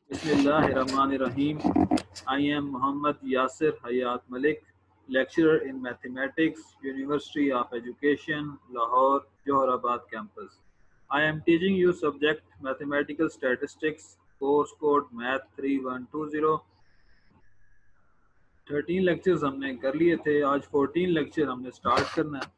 Bismillahirrahmanirrahim. I am Muhammad Yasir Hayat Malik, lecturer in mathematics, University of Education, Lahore, Johorabad campus. I am teaching you subject mathematical statistics, course code math 3120. 13 lectures हमने कर लिए थे, आज 14 lecture हमने start करना है।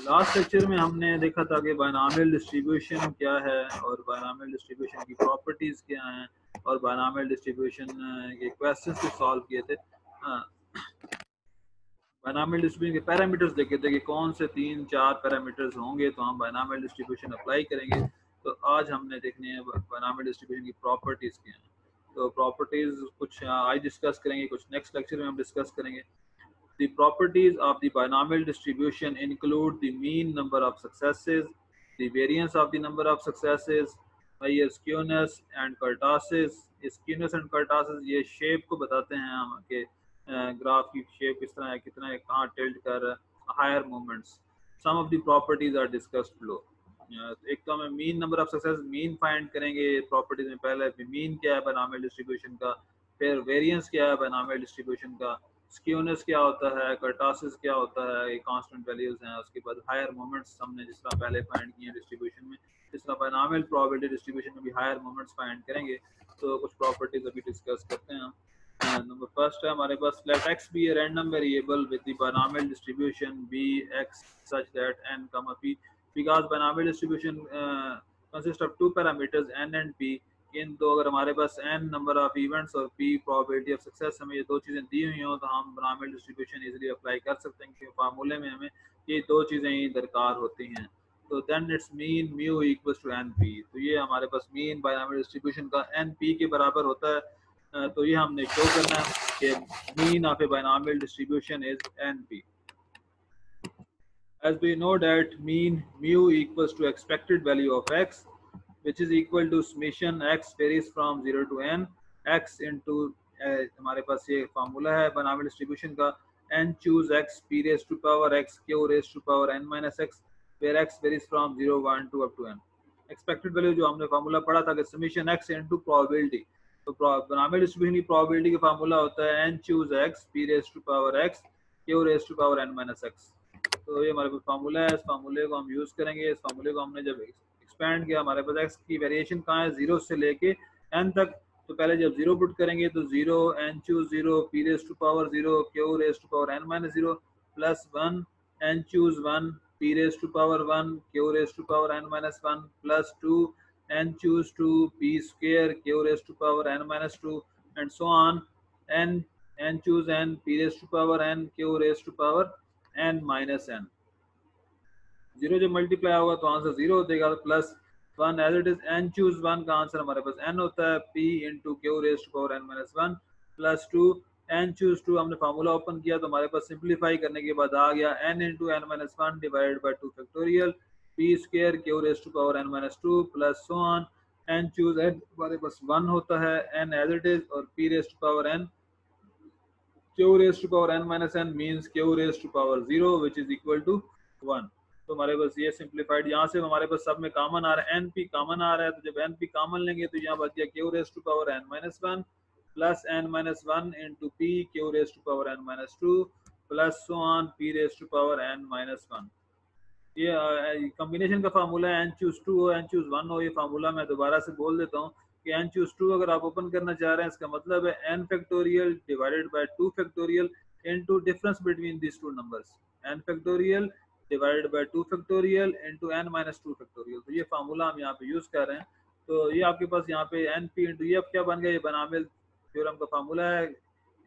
Last lecture में हमने देखा था कि बायनॉमियल डिस्ट्रीब्यूशन क्या है और बायनॉमियल डिस्ट्रीब्यूशन की प्रॉपर्टीज़ क्या हैं और बायनॉमियल डिस्ट्रीब्यूशन के क्वेश्चंस को सॉल्व किए थे। बायनॉमियल डिस्ट्रीब्यूशन के पैरामीटर्स देखे थे कि कौन से 3-4 पैरामीटर्स होंगे तो हम बायनॉमियल डिस्ट्रीब्यूशन अप्लाई करेंगे। तो आज हमने देखने हैं बायनॉमियल डिस्ट्रीब्यूशन की प्रॉपर्टीज़ क्या हैं। तो प्रॉपर्टीज़ कुछ आज डिस्कस करेंगे, कुछ नेक्स्ट लेक्चर में हम डिस्कस करेंगे। The properties of the binomial distribution include the mean number of successes, the variance of the number of successes, higher skewness and kurtosis. Skewness and kurtosis ये shape को बताते हैं हम कि ग्राफ की शेप किस तरह है, कितना है, कहाँ टिल्ट कर रहा है, higher moments. Some of the properties are discussed below. एक तो हमें mean number of success mean find करेंगे प्रॉपर्टीज में। पहले मीन क्या है बायनॉमियल डिस्ट्रीब्यूशन का, फिर वेरिएंस क्या है बायनॉमियल डिस्ट्रीब्यूशन का, स्क्यूनेस क्या होता है, कर्टोसिस क्या होता है, ये कांस्टेंट वैल्यूज हैं। उसके बाद हायर मोमेंट्स हमने जिस तरह पहले फाइंड किए डिस्ट्रीब्यूशन में, जिस तरह बायनॉमियल प्रोबेबिलिटी डिस्ट्रीब्यूशन में भी हायर मोमेंट्स फाइंड करेंगे। तो कुछ प्रॉपर्टीज अभी डिस्कस करते हैं। नंबर फर्स्ट है हमारे पास, late x be a random variable with the binomial distribution b x such that n comma p, because binomial distribution consists of two parameters n and p। इन तो अगर हमारे पास n number of events और p probability of success हमें ये दो चीज़ें दी हुई हों तो हम बायनॉमियल डिस्ट्रीब्यूशन इजीली अप्लाई कर सकते हैं, क्योंकि फार्मूले में हमें ये दो चीज़ें ही दरकार होती हैं। तो then it's mean mu equals to n p. तो ये हमारे पास मीन बायनॉमियल डिस्ट्रीब्यूशन का एन पी के बराबर होता है। तो ये हमने शो करना है कि mean of A binomial distribution is an P. As we know that mean mu equals to expected value of x, which is equal to summation x varies from 0 to n x into हमारे पास ये formula है binomial distribution का, n choose x p raised to power x q raised to power n minus x, where x varies from 0 1 to up to n। Expected value जो हमने formula पढ़ा था कि summation x into probability, तो binomial distribution की probability का formula होता है n choose x p raised to power x q raised to power n minus x। तो ये हमारे पास फार्मूला है, इस फार्मूले को हम यूज़ करेंगे। इस फार्मूले को हमने जब एक्सपेंड किया, हमारे पास x की वेरिएशन कहाँ है, 0 से लेके n तक। तो पहले जब 0 पुट करेंगे तो 0 n choose 0 p raise to power 0 q raise to power n minus 0 plus 1 n choose 1 p raise to power 1 q raise to power n minus 1 plus 2 n choose 2 p square q raise to power n minus 2 and so on. n choose n p raise to power n q raise to power n minus n। 0 जब multiply होगा तो answer 0 देगा, plus 1 as it is n choose 1 का answer हमारे पास n होता है p into q raise to power n minus 1 plus 2 n choose 2। हमने फार्मूला ओपन किया तो हमारे पास सिंप्लीफाई करने के बाद आ गया n into n minus 1 divided by 2 factorial p square q raise to power n minus 2 plus so on. n choose n हमारे पास 1 होता है, n एज इट इज, और p raise to power n q raise to power n minus n means q raise to power 0 which is equal to 1। तो हमारे पास ये simplified, यहाँ से हमारे पास सब में कॉमन आ रहा है, एन पी कॉमन आ रहा है। तो जब एन पी कॉमन लेंगे तो यहाँ बच गया q raise to power n minus 1 plus n minus 1 into p q raise to power n minus 2 plus so on p raise to power n minus 1। ये कॉम्बिनेशन का फार्मूला है, N choose 2 हो N choose 1 हो। ये formula मैं दोबारा से बोल देता हूँ कि एन चूज 2 अगर आप ओपन करना चाह रहे हैं, इसका मतलब है n factorial divided by 2 factorial into difference between this two numbers, n factorial divided by 2 factorial into n minus 2 factorial. तो ये फार्मूला हम यहाँ पे यूज कर रहे हैं। तो ये आपके पास यहाँ पे एन पी इंटू ये क्या बन गया, ये बायनॉमियल थ्योरम का फार्मूला है,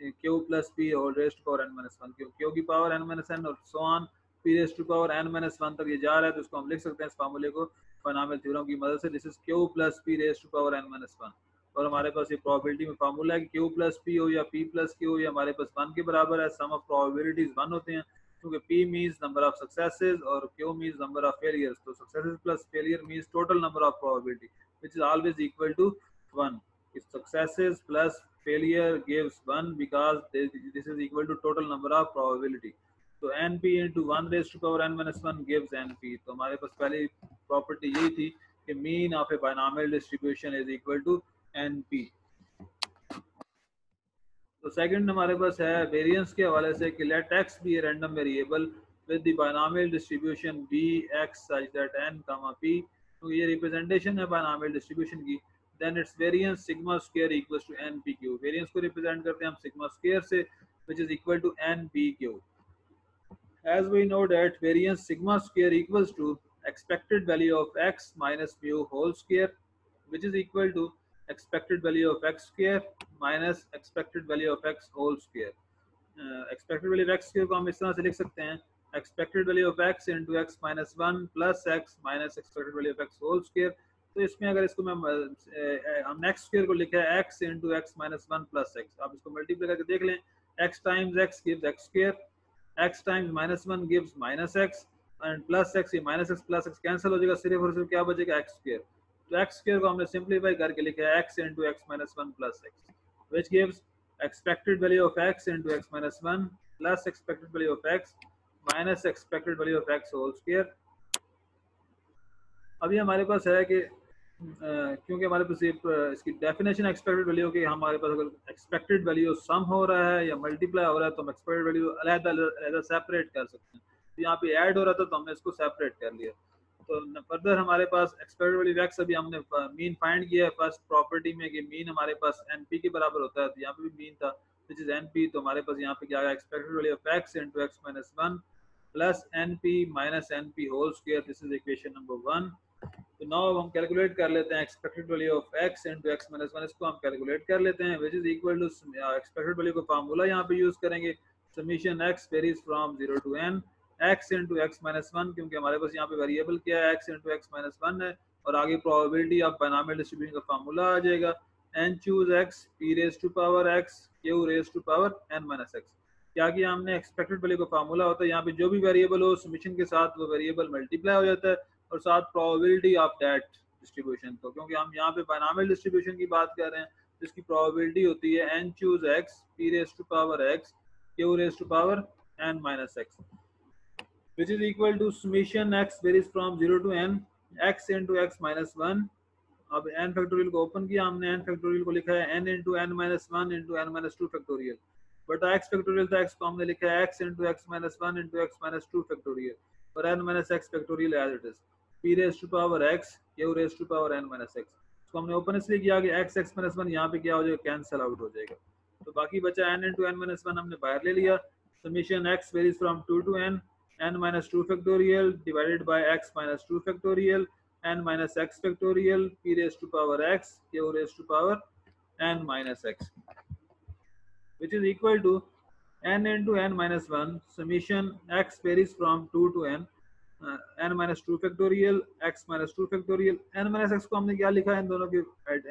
q plus p whole raise to power n minus 1, q की पावर n माइनस n और so on p raise to power n minus 1 तक ये जा रहा है। तो इसको हम लिख सकते हैं इस फार्मूले को बायनॉमियल थ्योरम की मदद से, this is q plus p raise to power n minus 1। और हमारे पास ये प्रोबेबिलिटी में फार्मूला है कि क्यू प्लस पी हो या पी प्लस क्यू हो, ये हमारे पास 1 के बराबर है। सम ऑफ प्रोबेबिलिटीज 1 होते हैं, क्योंकि P means number of successes और Q means number of failures। तो successes plus failure means total number of probability, which is always equal to 1। If successes plus failure gives 1 because this is equal to total number of probability। तो NP into 1 raised to power n minus 1 gives NP। तो हमारे पास पहली property यही थी कि mean of a binomial distribution is equal to n p. तो second हमारे पास है वेरिएंस के हवाले से कि let x be a random variable with the binomial distribution b x such that n comma p. तो ये रिप्रेजेंटेशन है बायनॉमियल डिस्ट्रीब्यूशन की। Then its variance sigma square equals to n p q. Variance को represent करते हैं हम sigma square से which is equal to n p q. As we know that variance sigma square equals to expected value of x minus mu whole square, which is equal to expected value of x square minus expected value of x whole square. Expected value of x square को हम इस तरह से लिख सकते हैं expected value of x into x minus 1 plus x minus expected value of x whole square. तो इसमें अगर इसको मैं हमने x square को लिखा है x into x minus 1 plus x, आप इसको मल्टीप्लाई करके देख लें, x times x gives x square, x times minus 1 gives minus x and plus x, ये minus x plus x cancel हो जाएगा, सिर्फ और सिर्फ क्या बचेगा x square। तो x square को हमने सिंप्लीफाई करके लिखा है x into x minus 1 plus x, which gives expected value of x into x minus 1 plus expected value of x minus expected value of x whole square। अभी हमारे पास है कि क्योंकि हमारे पास ये इसकी डेफिनेशन एक्सपेक्टेड वैल्यू की, हमारे पास अगर एक्सपेक्टेड वैल्यू सम हो रहा है या मल्टीप्लाई हो रहा है तो हम एक्सपेक्टेड वैल्यू अलग सेपरेट कर सकते हैं। तो यहाँ पे ऐड हो रहा था तो हमने इसको सेपरेट कर लिया। तो फर्दर हमारे पास एक्सपेक्टेड वैल्यू एक्स, अभी हमने मीन फाइंड किया है फर्स्ट प्रॉपर्टी में कि मीन हमारे पास एनपी के बराबर होता है, तो यहाँ पे भी मीन था विच इज एनपी। तो हमारे पास यहाँ पे क्या आया, expected value of x into x minus 1 plus np minus np whole square, this is equation number 1। तो नाउ हम कैलकुलेट कर लेते हैं expected value of x into x minus 1, इसको हम कैलकुलेट कर लेते हैं which is equal to expected value का फार्मूला यहाँ पे यूज करेंगे summation x varies from 0 to n x into x minus 1, क्योंकि हमारे पास यहाँ पे वेरिएबल क्या है x इनटू x माइनस 1 है, और आगे प्रोबेबिलिटी ऑफ बायनॉमियल डिस्ट्रीब्यूशन का फार्मूला आ जाएगा n choose x p raise to power x q raise to power n minus x। क्या किया हमने, एक्सपेक्टेड वैल्यू का फार्मूला होता है यहाँ पे जो भी वेरिएबल हो समीशन के साथ वो वेरिएबल मल्टीप्लाई हो जाता है और साथ प्रोबेबिलिटी ऑफ दैट डिस्ट्रीब्यूशन को, क्योंकि हम यहाँ पे बायनॉमियल डिस्ट्रीब्यूशन की बात कर रहे हैं जिसकी प्रोबेबिलिटी होती है n choose x p raise to power x q raise to power n minus x, which is equal to summation x varies from 0 to n x into x minus 1। अब n factorial को open किया हमने, n factorial को लिखा है n into n minus 1 into n minus 2 factorial, but x factorial था x को हमने लिखा है x into x minus 1 into x minus 2 factorial और n minus x factorial as it is p raise to power x q raise to power n minus x। इसको हमने open इसलिए किया कि x x minus 1 यहाँ पे क्या हो जाएगा, कैंसिल आउट हो जाएगा, तो बाकी बचा n into n minus 1 हमने बाहर ले लिया। Summation x varies from 2 to n minus 2 factorial divided by x minus 2 factorial n minus x factorial p raised to power x q raised to power n minus x, which is equal to n into n minus 1 summation x varies from 2 to n n minus 2 factorial x minus 2 factorial n minus x को हमने क्या लिखा है इन दोनों के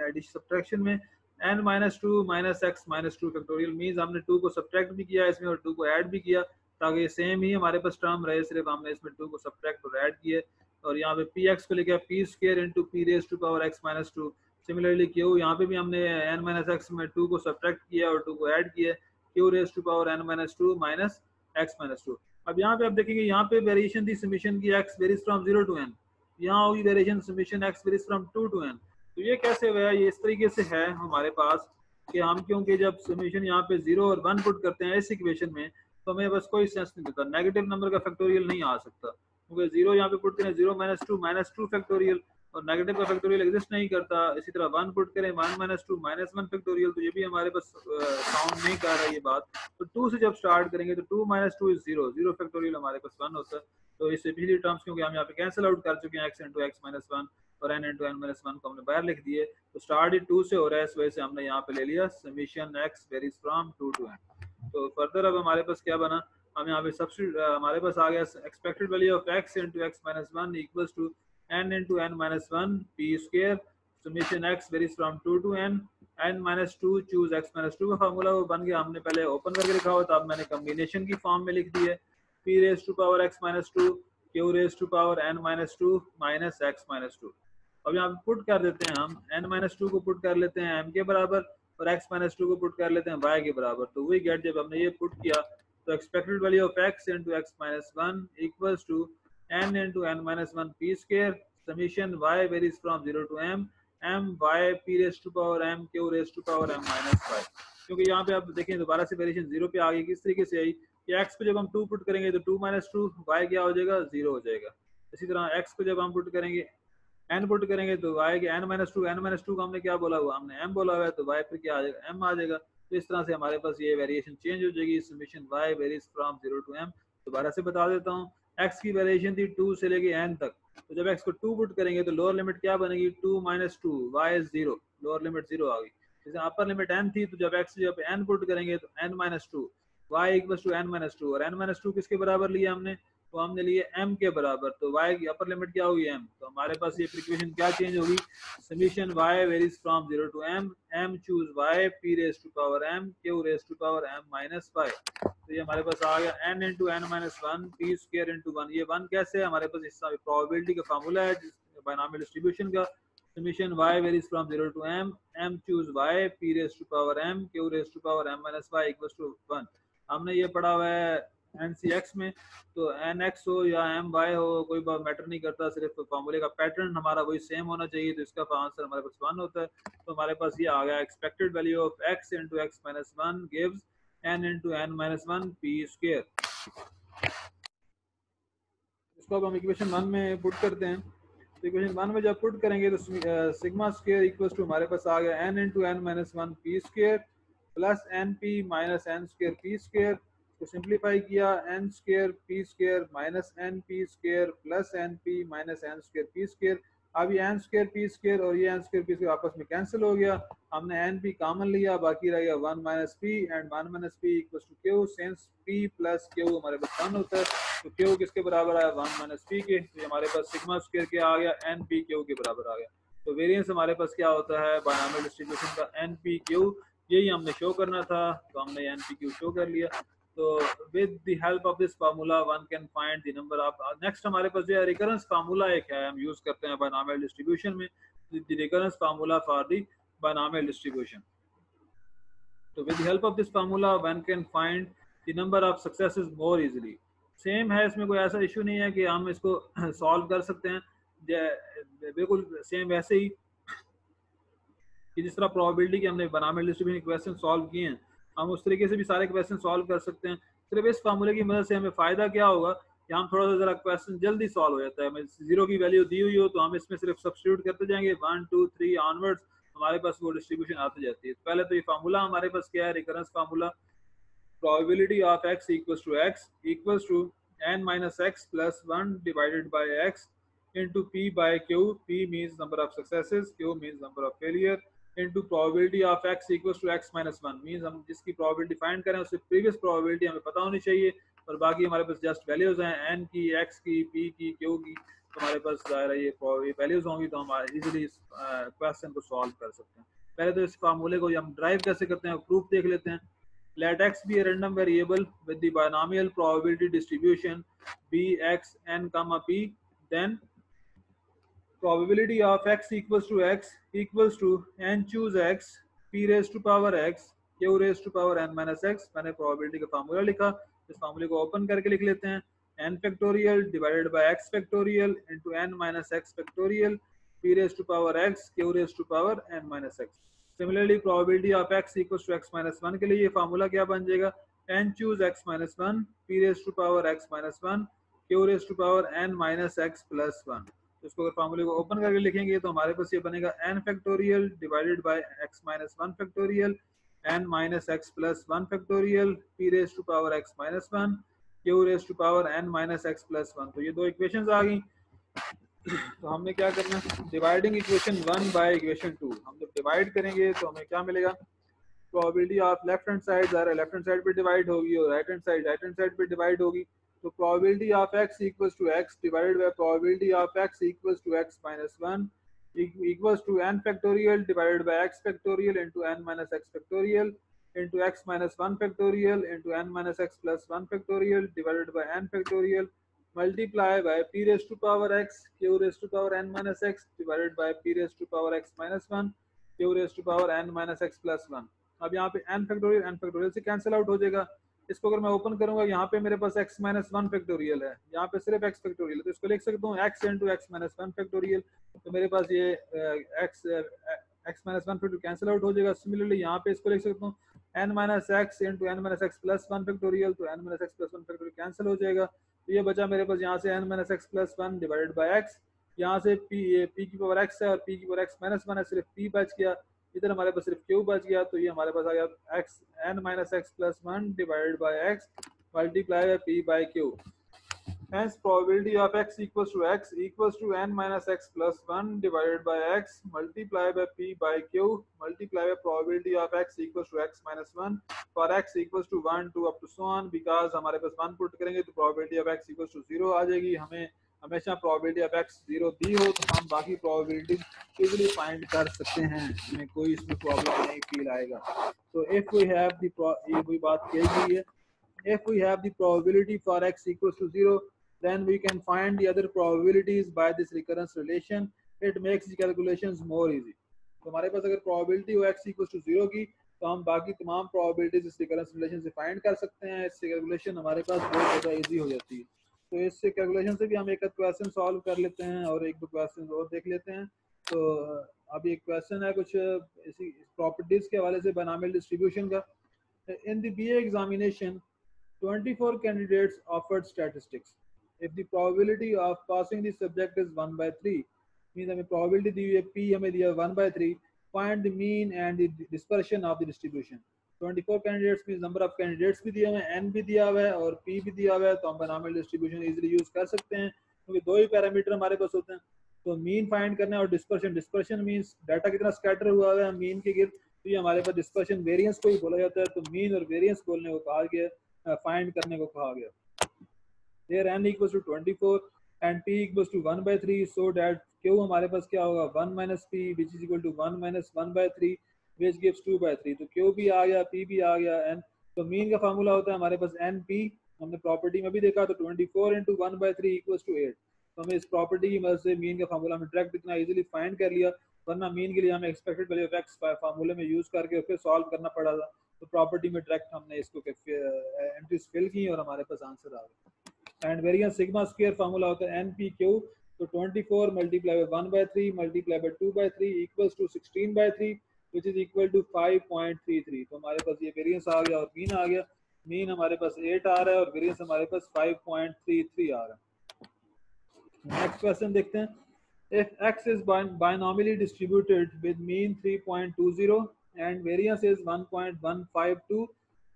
addition subtraction में, n minus 2 minus x minus 2 factorial means हमने 2 को सब्ट्रैक्ट भी किया इसमें और 2 को ऐड भी किया ताकि ये सेम ही हमारे पास टर्म रहे, सिर्फ हमने इसमें 2 को सब्ट्रैक्ट और ऐड किए। और यहाँ पे px को लिखा है p square into p raise to power x minus 2। Similarly q यहाँ पे भी हमने n माइनस x में 2 को सब्ट्रैक्ट किया और 2 को ऐड किया, q raise to power n minus 2 minus x minus 2। अब यहाँ पे आप देखेंगे यहाँ पे वेरिएशन थी समीशन की x varies from 0 to n, यहाँ होगी variation summation x varies from 2 to n। तो ये कैसे हुआ, ये इस तरीके से है हमारे पास कि हम क्योंकि जब समीशन यहाँ पे 0 और 1 पुट करते हैं इस इक्वेशन में तो हमें बस कोई सेंस नहीं देता, नेगेटिव नंबर का फैक्टोरियल नहीं आ सकता क्योंकि 0 यहाँ पे पुट करें 0 माइनस 2 फैक्टोरियल और नेगेटिव का फैक्टोरियल एग्जिस्ट नहीं करता। इसी तरह 1 पुट करें 1 माइनस 2 माइनस 1 फैक्टोरियल, तो ये भी हमारे पास काउंट नहीं कर रहा है ये बात। तो 2 से जब स्टार्ट करेंगे तो 2 माइनस 2 इज 0, 0 फैक्टोरियल हमारे पास 1 होता है। तो इससे पिछली टर्म्स क्योंकि हम यहाँ पे कैंसिल आउट कर चुके हैं x इंटू एक्स माइनस 1 और n इंटू n माइनस 1 को हमने बाहर लिख दिए, तो स्टार्ट ही 2 से हो रहा है, इस वजह से हमने यहाँ पे ले लिया summation x varies from 2 to n। तो फर्दर अब हमारे पास क्या बना, हम यहाँ पे सब्स्टिट्यूट हमारे पास आ गया expected value of x into x minus 1 equals to n into n minus 1 p square summation x varies from 2 to n minus 2 choose x minus 2 का फार्मूला वो बन गया। हमने पहले ओपन करके लिखा हुआ था, अब मैंने कॉम्बिनेशन की फॉर्म में लिख दी है p raise to power x minus 2 q raise to power n minus 2 minus x minus 2। अब यहाँ पे पुट कर देते हैं हम n माइनस 2 को पुट कर लेते हैं m के बराबर और x माइनस 2 को पुट कर लेते हैं y के बराबर। तो वही गेट जब हमने ये पुट किया तो expected value of x into x minus 1 equals to n into n minus 1 p square summation y varies from 0 to m m y p raise to power m q raise to power m minus y, क्योंकि यहाँ पे आप देखें दोबारा से variation zero पे आ गई। किस तरीके से आई कि एक्स को जब हम 2 पुट करेंगे तो 2 माइनस टू, वाई क्या हो जाएगा, जीरो हो जाएगा। इसी तरह एक्स को जब हम पुट करेंगे, एन पुट करेंगे तो वाई के n minus two, n minus two का हमने क्या बोला हुआ, हमने एम बोला हुआ है, तो वाई पे क्या आ जाएगा, एम आ जाएगा। तो इस तरह से हमारे पास ये वेरिएशन चेंज हो जाएगी। Summation y varies from 0 to m. दोबारा से बता देता हूँ, एक्स की वेरिएशन थी 2 से लेके एन तक, तो जब एक्स को 2 पुट करेंगे तो लोअर लिमिट क्या बनेगी, 2 minus two, y is 0, lower limit 0 आ गई। जैसे अपर लिमिट एन थी, तो जब एक्स जब एन पुट करेंगे तो n minus two, y equal to n minus two, और एन माइनस टू किसके बराबर लिया हमने, तो हमने लिए m के बराबर, तो y की अपर लिमिट क्या हुई m, तो हमारे पास ये इक्वेशन क्या चेंज होगी, summation y varies from 0 to m, m choose y p raise to power m q raise to power m minus y। तो ये हमारे पास आ गया n into n minus one p square into one. ये one कैसे है, हमारे पास इस प्रोबेबिलिटी का फार्मूला है बायनॉमियल डिस्ट्रीब्यूशन का, summation y varies from 0 to m, m choose y p raise to power m q raise to power m minus y equal to 1। हमने ये पढ़ा हुआ है NCX में, तो NX हो या MY हो कोई मैटर नहीं करता, सिर्फ फॉर्मूले का पैटर्न हमारा वही सेम होना चाहिए, तो इसका आंसर हमारे पास 1 होता है। तो हमारे पास ये आ गया expected value of x into x minus one gives n into n minus one p square. इसको अब हम इक्वेशन 1 में पुट करते हैं। तो इक्वेशन 1 में जब पुट करेंगे तो सिग्मा स्क्वायर इक्वल टू हमारे पास आ गया n into n minus one p square plus n p minus n square p square. तो सिंप्लीफाई किया, n square p square minus n p square plus n p minus n square p square. अब ये N square p square और ये N square p square आपस में cancel हो गया, हमने एन पी कॉमन लिया, बाकी रह गया one minus p and one minus p equal to q, since p plus q हमारे पास 1 होता है, तो क्यू किसके बराबर आया, वन माइनस पी के। तो हमारे पास सिग्मा स्क्वायर क्या आ गया, एन पी क्यू के बराबर आ गया। तो वेरिएंस हमारे पास क्या होता है बायनॉमियल डिस्ट्रीब्यूशन का, एन पी क्यू, यही हमने शो करना था, तो हमने एन पी क्यू शो कर लिया। तो with the help of this formula one can find the number of, next हमारे पास जो है रिकरेंस फार्मूला एक है, हम यूज करते हैं बायनॉमियल डिस्ट्रीब्यूशन में, the recurrence formula for the binomial distribution. तो with the help of this formula one can find the number of successes more easily. Same है, इसमें कोई ऐसा इशू नहीं है कि हम इसको सॉल्व कर सकते हैं, बिल्कुल सेम वैसे ही कि जिस तरह प्रोबेबिलिटी के हमने बायनॉमियल डिस्ट्रीब्यूशन क्वेश्चन सॉल्व किए हैं, हम उस तरीके से भी सारे क्वेश्चन सॉल्व कर सकते हैं। सिर्फ इस फार्मूले की मदद से हमें फ़ायदा क्या होगा कि हम थोड़ा सा ज़रा क्वेश्चन जल्दी सॉल्व हो जाता है। हमें जीरो की वैल्यू दी हुई हो तो हम इसमें सिर्फ सब्स्टिट्यूट करते जाएंगे, 1 2 3 ऑनवर्ड्स हमारे पास वो डिस्ट्रीब्यूशन आती जाती है। पहले तो ये फार्मूला हमारे पास क्या है, recurrence formula, probability of x equals to n minus x plus 1 divided by x into p by q, p means number of successes, q means number of failure, into probability of x equals to x minus 1 means हम जिसकी probability find करें उससे previous probability हमें पता होनी चाहिए, और बाकी हमारे पास just values हैं n की, x की, p की, q की, तो हमारे पास ज़ाहिर है ये values होंगी तो हम easily इस question को solve कर सकते हैं। पहले तो इस फार्मूले को हम ड्राइव कैसे करते हैं, प्रूफ देख लेते हैं। Let x be a random variable with the binomial probability distribution bx n comma p, then probability of x equals to n choose x p raised to power x q raised to power n minus x। मैंने probability का formula लिखा, इस फार्मूले को open करके लिख लेते हैं, n factorial divided by x factorial into n minus x factorial p raised to power x q raised to power n minus x। Similarly probability of x equals to x minus one के लिए ये formula क्या बन जाएगा, n choose x minus one p raise to power x minus one q raise to power n minus x plus one. इसको अगर फार्मूले को ओपन करके लिखेंगे तो हमारे पास ये बनेगा n factorial divided by x minus one factorial n minus x plus one factorial p raise to power x minus one q raise to power n minus x plus one. तो ये दो equations आ गई। तो हमने क्या करना है, dividing equation 1 by equation 2। हम जब डिवाइड करेंगे तो हमें क्या मिलेगा, probability of left hand side left hand side पे डिवाइड होगी और राइट हैंड साइड पे डिवाइड होगी। तो probability of x equals to x divided by probability of x equals to x minus one equals to n factorial divided by x factorial into n minus x factorial into x minus 1 factorial into n minus x plus 1 factorial divided by n factorial multiply by p raised to power x q raised to power n minus x divided by p raised to power x minus 1 q raised to power n minus x plus 1। अब यहाँ पे n factorial से cancel out हो जाएगा, इसको अगर मैं open करूंगा, यहाँ पे मेरे पास x माइनस वन फैक्टोरियल है, यहाँ पे सिर्फ x फैक्टोरियल है, तो इसको लिख सकता हूँ x into x minus one factorial. तो मेरे पास ये x minus one factorial cancel out हो जाएगा। सिमिलरली यहाँ पे इसको लिख सकता हूँ n minus x into n minus x plus one factorial, तो n minus x plus one factorial cancel हो जाएगा। तो ये बचा मेरे पास यहाँ से n minus x plus one divided by x, यहाँ से p की पावर x है और p की पावर x माइनस वन है, सिर्फ p बच गया, इधर हमारे पास सिर्फ q बच गया। तो ये हमारे पास आ गया x n minus x plus one divided by x multiply by p by q। Hence probability of x equals to n minus x plus 1 divided by x multiplied by p by q multiplied by probability of x equals to x minus 1 for x equals to 1 2 up to so on, because हमारे पास 1 put करेंगे तो probability of x equals to 0 आ जाएगी। हमें हमेशा probability of x 0 दी हो तो हम बाकी probability easily find कर सकते हैं, हमें कोई इसमें प्रॉब्लम नहीं फील आएगा। तो if we have the ये कोई बात कही गई है, if we have the probability for x equals to 0, then we can find the other probabilities by this recurrence relation. It makes the calculations more easy. तो हमारे पास अगर probability हो x equals to 0 की, तो हम बाकी तमाम probabilities इस recurrence relation से find कर सकते हैं। इससे calculation हमारे पास बहुत ज़्यादा easy हो जाती है। तो इससे calculation से भी हम एक क्वेश्चन solve कर लेते हैं और एक दो questions और देख लेते हैं। तो अभी एक question है कुछ इसी properties के हवाले से binomial distribution का। In the BA examination, 24 candidates offered statistics. If the probability of passing the subject is 1 by 3, means हमें probability दी हुई है p हमें दिया 1 by 3, find the mean and the dispersion of the distribution. 24 candidates means number of candidates भी दिया हुआ है, n भी दिया हुआ है और p भी दिया हुआ है, तो हम binomial distribution easily use कर सकते हैं क्योंकि दो ही पैरामीटर हमारे पास होते हैं। तो मीन फाइंड करना है और डिस्पर्शन मीन्स डाटा कितना स्कैटर हुआ है मीन के गिर्द, तो ये हमारे पास डिस्पर्शन वेरिएंस को ही बोला जाता है। तो मीन और वेरिएंस बोलने को कहा गया, फाइंड करने को कहा गया। Here n equals to 24 and p equals to 1 by 3, so that q हमारे पास क्या होगा 1 minus p which is equal to 1 minus 1 by 3 which gives 2 by 3। तो q भी आ गया, p भी आ गया, n। तो मीन का फार्मूला होता है हमारे पास np, हमने प्रॉपर्टी में भी देखा, तो 24 into 1 by 3 equals to 8। तो हमें इस प्रॉपर्टी की मदद से मीन का फार्मूला हमें डायरेक्ट इतना इजीली फाइंड कर लिया, वरना मीन के लिए हमें एक्सपेक्टेड वैल्यू ऑफ एक्स फार्मूले में यूज करके फिर सॉल्व करना पड़ा था। तो प्रॉपर्टी में डायरेक्ट हमने इसको एंट्रीज फिल की और हमारे पास आंसर आ गया। And variance sigma square formula होता है npq, तो 24 multiply by 1 by 3 multiply by 2 by 3 equals to 16 by 3 which is equal to 5.33। तो हमारे पास ये वेरिएंस आ गया और मीन आ गया। मीन हमारे पास 8 आ रहा है और वेरिएंस हमारे पास 5.33 आ रहा है। नेक्स्ट क्वेश्चन देखते हैं। If x is binomially distributed with mean 3.20 and variance is 1.152,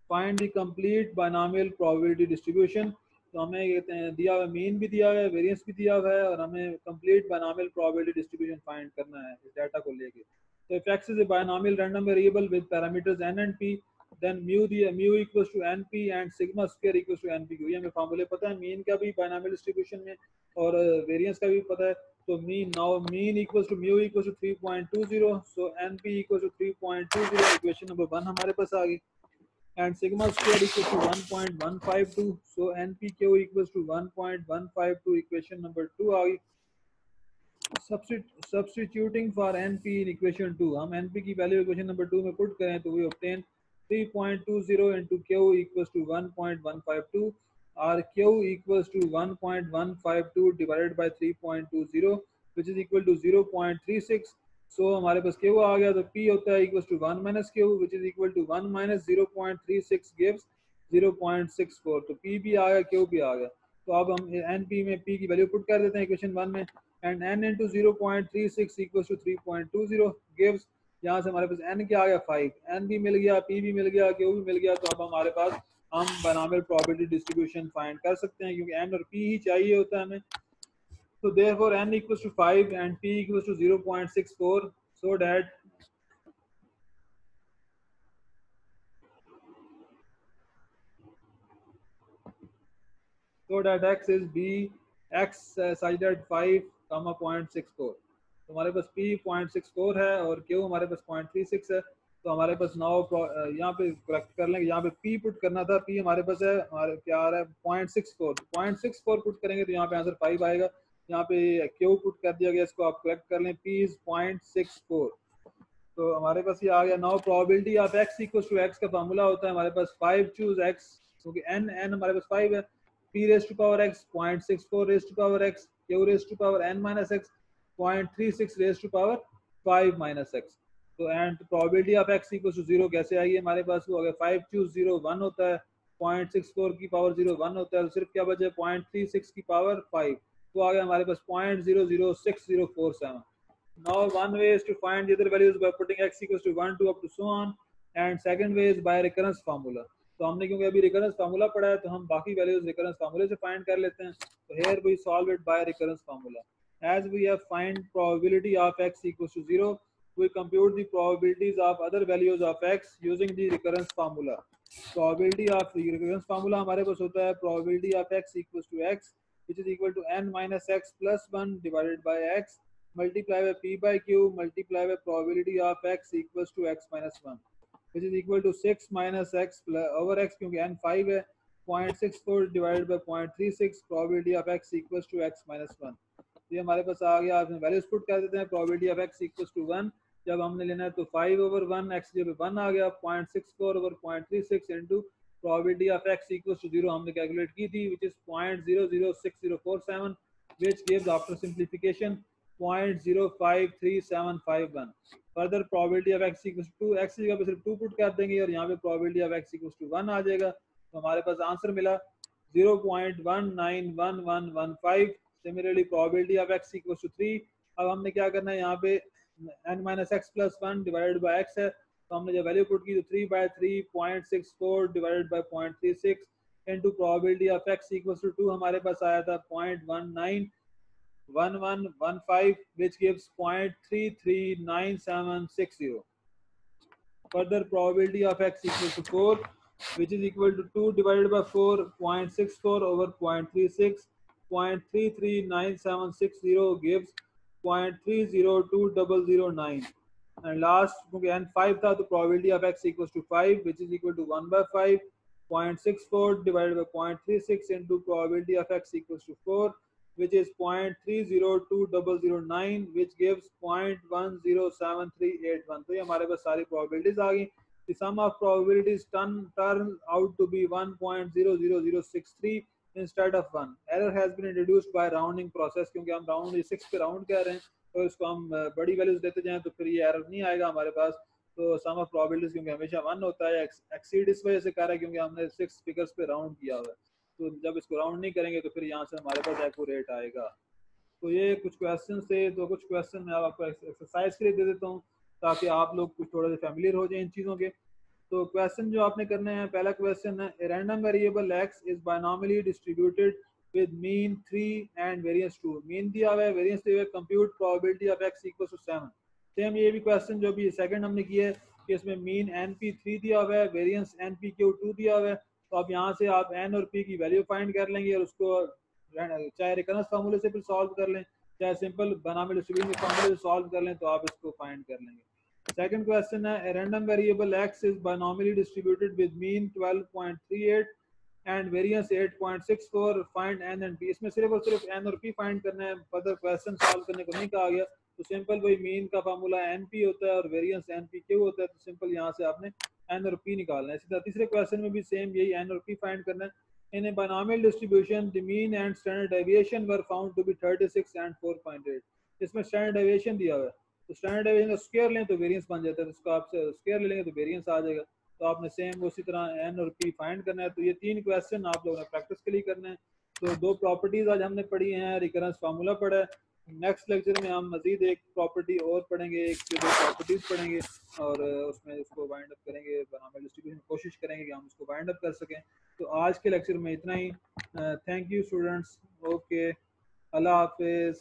find the complete binomial probability distribution। तो हमें दिया हुआ मीन भी दिया हुआ है, वेरिएंस भी दिया हुआ है और हमें complete binomial probability distribution find करना है इस डाटा को लेके। तो if x is a binomial random variable with parameters n and p, then mu equals to np and sigma square equals to npq। ये हमें फार्मूले पता है मीन का भी बायनॉमियल डिस्ट्रीब्यूशन में और वेरिएंस का भी पता है। तो mean equals to mu equals to 3.20, so np equals to 3.20, equation number 1 हमारे पास आ गई। and sigma square equals to 1.152, so npq equals to 1.152, equation number 2 आ गई। substituting for np in equation 2, हम np की वैल्यू इक्वेशन नंबर 2 में put करें तो we obtain 3.20 into q equals to 1.152 or q equals to 1.152 divided by 3.20 which is equal to 0.36। सो हमारे पास q आ गया, तो p होता है equal to 1 minus q which is equal to 1 minus 0.36 gives 0.64। तो p भी आ गया, q भी आ गया। तो अब हम np में p की वैल्यू पुट कर देते हैं इक्वेशन 1 में, and n into 0.36 equal to 3.20 gives, यहाँ से हमारे पास n क्या आ गया 5, n भी मिल गया, p भी मिल गया, q भी मिल गया। तो अब हमारे पास हम बायनॉमियल प्रोबेबिलिटी डिस्ट्रीब्यूशन फाइंड कर सकते हैं क्योंकि n और p ही चाहिए होता है हमें। So therefore n equals to 5 and p equals to 0.64, so that x is b x such that 5 comma 0.64। तो हमारे पास p 0.64 है और q हमारे पास 0.36 है। तो हमारे पास नाउ यहाँ पे करेक्ट कर लेंगे, यहाँ पे p पुट करना था, p हमारे पास है, हमारे क्या आ रहा है 0.64 पुट करेंगे तो यहाँ पे आंसर 5 आएगा। यहाँ पे q पुट कर दिया गया, इसको आप करेक्ट कर लें, p is 0.64। तो हमारे पास ये आ गया। Now probability of x equals to x का फार्मूला होता है हमारे पास 5 choose x क्योंकि n हमारे पास 5 है, p raise to power x 0.64 raise to power x, q raise to power n minus x 0.36 raise to power 5 minus x। तो and probability of x equal to 0 कैसे आएगी हमारे पास, वो अगर 5 choose 0 1 होता है, 0.64 की पावर 0 1 होता है, तो सिर्फ क्या बचे 0.36 की पावर 5, तो आ गया हमारे पास 0.006047। Now one way is to find the other values by putting x equals to 1 to up to so on, and second way is by recurrence formula। तो हमने क्योंकि अभी रिकरेंस फार्मूला पढ़ा है तो हम बाकी वैल्यूज रिकरेंस फार्मूले से फाइंड कर लेते हैं। तो here we solve it by recurrence formula। As we have find probability of x equals to 0, we compute the probabilities of other values of x using the recurrence formula। probability of recurrence formula हमारे पास होता है probability of x equals to x which is equal to n minus x plus 1 divided by x multiply by p by q multiply by probability of x equals to x minus 1 which is equal to 6 minus x plus over x क्योंकि n 5 है 0.64 divided by 0.36 probability of x equals to x minus 1। ये हमारे पास आ गया, आपने values put कर देते हैं probability of x equals to 1 जब हमने लेना है तो 5 over 1 x जब 1 आ गया 0.64 over 0.36 into probability of x equals to 0 हमने कैलकुलेट की थी which is 0.006047 which gives after simplification 0.053751। Further probability of x equals to 2 x की जगह पे सिर्फ 2 पुट कर देंगे और यहाँ पे probability of x equals to 1 आ जाएगा, तो हमारे पास आंसर मिला 0.191115। Similarly probability of x equals to 3, अब हमने क्या करना है, यहाँ पे n minus x plus 1 divided by x है, तो हमने जब वैल्यू पुट की तो 3 by 3.64 divided by 0.36 into probability of x equals to 2 हमारे पास आया था 0.191115 which gives 0.339760। further probability of x equals to 4 which is equal to 2 divided by 4 0.64 over 0.36 0.339760 gives 0.302009। and last क्योंकि n 5 था तो probability of x equals to 5 which is equal to 1 by 5 0.64 divided by 0.36 into probability of x equals to 4 which is 0.302009 which gives 0.107381। तो ये हमारे पास सारी probabilities आ गई। The sum of probabilities turn out to be 1.00063 instead of 1। error has been introduced by rounding process क्योंकि हम round 6 पे round कर रहे हैं तो इसको हम बड़ी वैल्यूज देते जाएं तो फिर ये एरर नहीं आएगा हमारे पास। तो सम ऑफ प्रोबेबिलिटीज क्योंकि हमेशा 1 होता है, एक्सीड इस वजह से कर रहा है क्योंकि हमने 6 फिगर्स पे राउंड किया हुआ है, तो जब इसको राउंड नहीं करेंगे तो फिर यहाँ से हमारे पास एक्यूरेट आएगा। तो ये कुछ क्वेश्चन थे, तो कुछ क्वेश्चन मैं आपको एक्सरसाइज के लिए दे देता हूँ ताकि आप लोग कुछ थोड़ा सा फैमिलियर हो जाए इन चीज़ों के। तो क्वेश्चन जो आपने करने हैं, पहला क्वेश्चन है a random variable x is binomially distributed with mean 3 and variance 2। Mean दिया हुआ है, वेरिएंस दिया हुआ है, compute probability of x equals to 7। Same ये भी क्वेश्चन जो भी सेकंड हमने किया है कि इसमें मीन np3 दिया हुआ है, वेरिएंस npq2 दिया हुआ है, तो आप यहाँ से आप n और p की वैल्यू फाइंड कर लेंगे और उसको चाहे रिकरेंस फार्मूले से फिर सॉल्व कर लें चाहे सिंपल बायनॉमिनल डिस्ट्रीब्यूशन फार्मूले से सॉल्व कर लें, तो आप इसको फाइंड कर लेंगे। Second question है a random variable x is binomially distributed with mean 12.38 and variance 8.64 find n and p। इसमें सिर्फ और सिर्फ n और p फाइंड करना है, फर्दर क्वेश्चन सॉल्व करने को नहीं कहा गया। तो सिंपल वही मीन का फार्मूला np होता है और वेरिएंस npq होता है, तो सिंपल यहाँ से आपने n और p निकालना है। इसी तरह तीसरे क्वेश्चन में भी सेम यही n और p फाइंड करना है। In a binomial distribution the mean and standard deviation were found to be 36 and 4.8। इसमें स्टैंडर्ड डेविएशन दिया हुआ है, तो स्टैंडर्ड डेविएशन का स्क्वायर लें तो वेरिएंस बन जाता है, तो इसको आप स्क्वायर ले लेंगे तो वेरिएंस आ जाएगा। तो आपने सेम उसी तरह एन और पी फाइंड करना है। तो ये 3 क्वेश्चन आप लोगों ने प्रैक्टिस के लिए करना है। तो 2 प्रॉपर्टीज आज हमने पढ़ी हैं, रिकरेंस फार्मूला पढ़ा है। नेक्स्ट लेक्चर में हम मजीद एक प्रॉपर्टी और पढ़ेंगे, एक से 2 प्रॉपर्टीज पढ़ेंगे और उसमें उसको वाइंड अप करेंगे, बायनॉमियल डिस्ट्रीब्यूशन कोशिश करेंगे कि हम उसको वाइंड अप कर सकें। तो आज के लेक्चर में इतना ही। थैंक यू स्टूडेंट्स, ओके, अल्लाह हाफिज़।